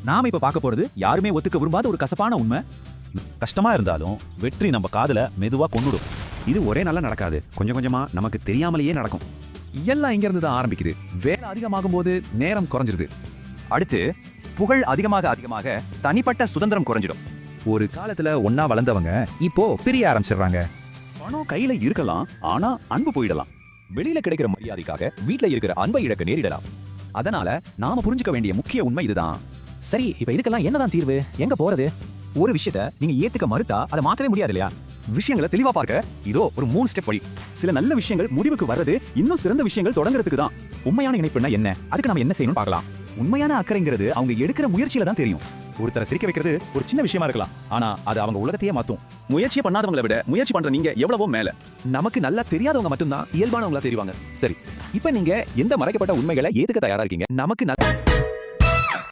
நாம இப்ப பார்க்க போறது யாருமே ஒத்துக்க விரும்பாத ஒரு கசப்பான உண்மை. கஷ்டமா இருந்தாலும் வெற்றி நம்ம காதுல மெதுவா கொன்னுடும். இது ஒரே நாள்ல நடக்காது, கொஞ்சம் கொஞ்சமா நமக்கு தெரியாமலேயே நடக்கும். எல்லாம் இங்க இருந்து தான் ஆரம்பிக்குது. வேலை அதிகமாகும் போது நேரம் குறைஞ்சிருது. அடுத்து புகழ் அதிகமாக அதிகமாக தனிப்பட்ட சுதந்திரம் குறைஞ்சிடும். ஒரு காலத்துல ஒன்னா வளர்ந்தவங்க இப்போ பிரிய ஆரம்பிச்சிடுறாங்க. பணம் கையில இருக்கலாம், ஆனா அன்பு போயிடலாம். வெளியில கிடைக்கிற மரியாதைக்காக வீட்ல இருக்கிற அன்பை இழக்க நேரிடலாம். அதனால நாம புரிஞ்சுக்க வேண்டிய முக்கிய உண்மை இதுதான். சரி, இப்ப இதுக்கெல்லாம் என்னதான் தீர்வு? எங்க போறது? ஒரு விஷயத்த நீங்க ஏத்துக்க மறுத்தா அதை மாற்றவே முடியாது இல்லையா? விஷயங்களை தெளிவா பார்க்க இதோ ஒரு 3 ஸ்டெப் வழி. சில நல்ல விஷயங்கள் முடிவுக்கு வர்றது இன்னும் சிறந்த விஷயங்கள் தொடங்குறதுக்கு தான். உண்மையான இணைப்புன்னா என்ன, அதுக்கு நம்ம என்ன செய்யணும் பார்க்கலாம். உண்மையான அக்கறைங்கிறது அவங்க எடுக்கிற முயற்சியில தான் தெரியும். ஒருத்தரை சிரிக்க வைக்கிறது ஒரு சின்ன விஷயமா இருக்கலாம், ஆனா அது அவங்க உலகத்தையே மாத்தும். முயற்சியை பண்ணாதவங்களை விட முயற்சி பண்ற நீங்க எவ்வளவோ மேல. நமக்கு நல்லா தெரியாதவங்க மட்டும்தான் இயல்பானவங்களா தெரிவாங்க. சரி, இப்ப நீங்க எந்த மறைக்கப்பட்ட உண்மைகளை ஏத்துக்க தயாரா இருக்கீங்க? நமக்கு